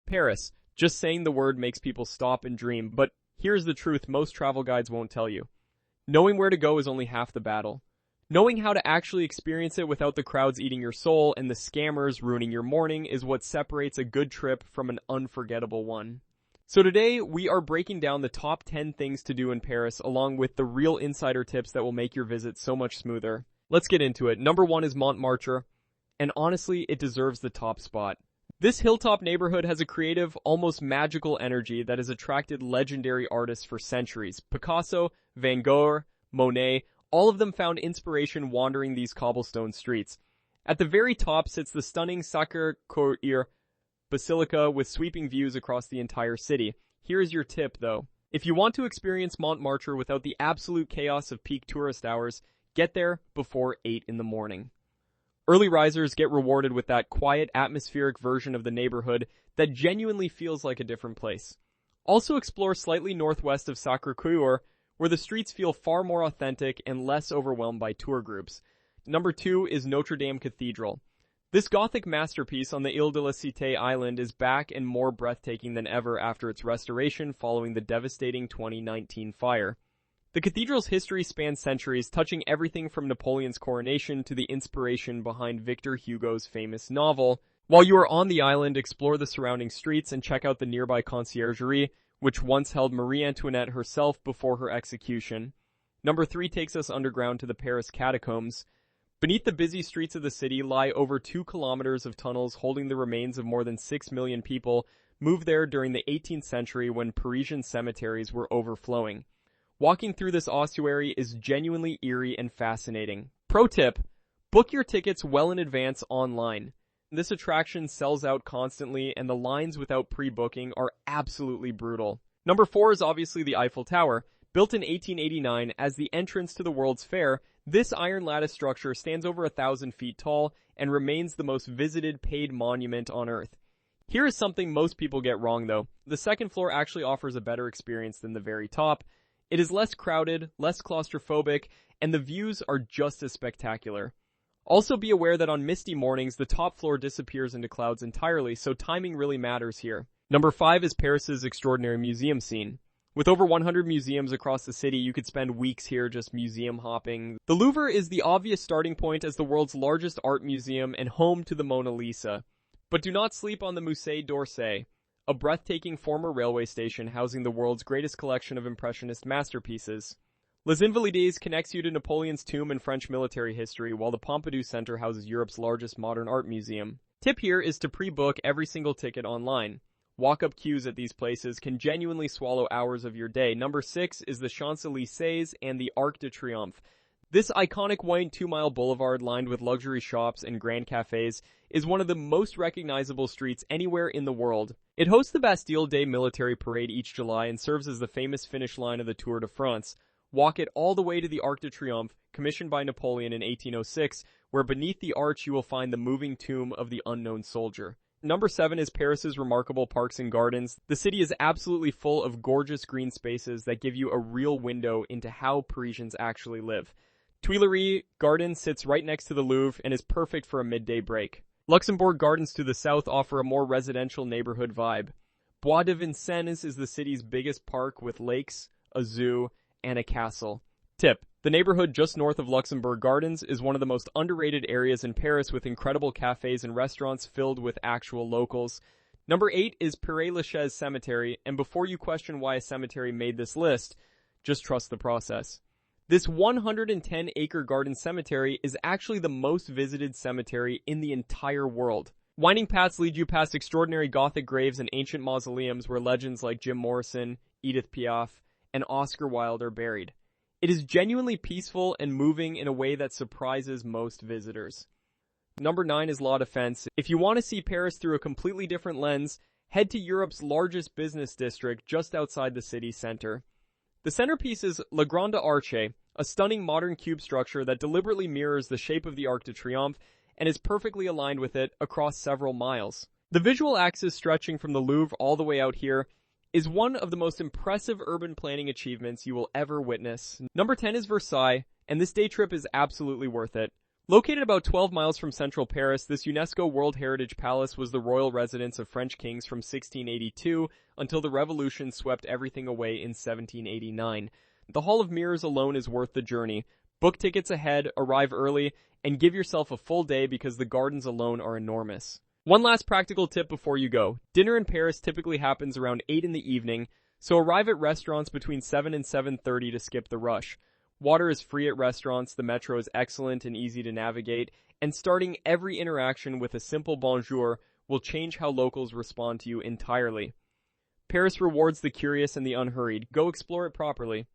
Paris. Just saying the word makes people stop and dream, but here's the truth most travel guides won't tell you. Knowing where to go is only half the battle. Knowing how to actually experience it without the crowds eating your soul and the scammers ruining your morning is what separates a good trip from an unforgettable one. So today, we are breaking down the top 10 things to do in Paris along with the real insider tips that will make your visit so much smoother. Let's get into it. Number 1 is Montmartre, and honestly, it deserves the top spot. This hilltop neighborhood has a creative, almost magical energy that has attracted legendary artists for centuries. Picasso, Van Gogh, Monet, all of them found inspiration wandering these cobblestone streets. At the very top sits the stunning Sacré-Cœur Basilica with sweeping views across the entire city. Here's your tip though. If you want to experience Montmartre without the absolute chaos of peak tourist hours, get there before 8 in the morning. Early risers get rewarded with that quiet, atmospheric version of the neighborhood that genuinely feels like a different place. Also explore slightly northwest of Sacré-Cœur, where the streets feel far more authentic and less overwhelmed by tour groups. Number 2 is Notre Dame Cathedral. This Gothic masterpiece on the Ile de la Cité island is back and more breathtaking than ever after its restoration following the devastating 2019 fire. The cathedral's history spans centuries, touching everything from Napoleon's coronation to the inspiration behind Victor Hugo's famous novel. While you are on the island, explore the surrounding streets and check out the nearby conciergerie, which once held Marie Antoinette herself before her execution. Number 3 takes us underground to the Paris catacombs. Beneath the busy streets of the city lie over 2 kilometers of tunnels holding the remains of more than 6 million people moved there during the 18th century when Parisian cemeteries were overflowing. Walking through this ossuary is genuinely eerie and fascinating. Pro tip, book your tickets well in advance online. This attraction sells out constantly and the lines without pre-booking are absolutely brutal. Number 4 is obviously the Eiffel Tower. Built in 1889 as the entrance to the World's Fair, this iron lattice structure stands over 1,000 feet tall and remains the most visited paid monument on Earth. Here is something most people get wrong though. The second floor actually offers a better experience than the very top. It is less crowded, less claustrophobic, and the views are just as spectacular. Also be aware that on misty mornings, the top floor disappears into clouds entirely, so timing really matters here. Number 5 is Paris's extraordinary museum scene. With over 100 museums across the city, you could spend weeks here just museum hopping. The Louvre is the obvious starting point as the world's largest art museum and home to the Mona Lisa. But do not sleep on the Musée d'Orsay, a breathtaking former railway station housing the world's greatest collection of Impressionist masterpieces. Les Invalides connects you to Napoleon's tomb and French military history, while the Pompidou Center houses Europe's largest modern art museum. Tip here is to pre-book every single ticket online. Walk-up queues at these places can genuinely swallow hours of your day. Number 6 is the Champs-Élysées and the Arc de Triomphe. This iconic white 2-mile boulevard lined with luxury shops and grand cafes is one of the most recognizable streets anywhere in the world. It hosts the Bastille Day military parade each July and serves as the famous finish line of the Tour de France. Walk it all the way to the Arc de Triomphe, commissioned by Napoleon in 1806, where beneath the arch you will find the moving tomb of the unknown soldier. Number 7 is Paris's remarkable parks and gardens. The city is absolutely full of gorgeous green spaces that give you a real window into how Parisians actually live. Tuileries Garden sits right next to the Louvre and is perfect for a midday break. Luxembourg Gardens to the south offer a more residential neighborhood vibe. Bois de Vincennes is the city's biggest park with lakes, a zoo, and a castle. Tip: the neighborhood just north of Luxembourg Gardens is one of the most underrated areas in Paris with incredible cafes and restaurants filled with actual locals. Number 8 is Père-Lachaise Cemetery, and before you question why a cemetery made this list, just trust the process. This 110-acre garden cemetery is actually the most visited cemetery in the entire world. Winding paths lead you past extraordinary Gothic graves and ancient mausoleums where legends like Jim Morrison, Edith Piaf, and Oscar Wilde are buried. It is genuinely peaceful and moving in a way that surprises most visitors. Number 9 is La Défense. If you want to see Paris through a completely different lens, head to Europe's largest business district just outside the city center. The centerpiece is La Grande Arche, a stunning modern cube structure that deliberately mirrors the shape of the Arc de Triomphe and is perfectly aligned with it across several miles. The visual axis stretching from the Louvre all the way out here is one of the most impressive urban planning achievements you will ever witness. Number 10 is Versailles, and this day trip is absolutely worth it. Located about 12 miles from central Paris, this UNESCO World Heritage Palace was the royal residence of French kings from 1682 until the Revolution swept everything away in 1789. The Hall of Mirrors alone is worth the journey. Book tickets ahead, arrive early, and give yourself a full day because the gardens alone are enormous. One last practical tip before you go. Dinner in Paris typically happens around 8 in the evening, so arrive at restaurants between 7 and 7:30 to skip the rush. Water is free at restaurants, the metro is excellent and easy to navigate, and starting every interaction with a simple bonjour will change how locals respond to you entirely. Paris rewards the curious and the unhurried. Go explore it properly.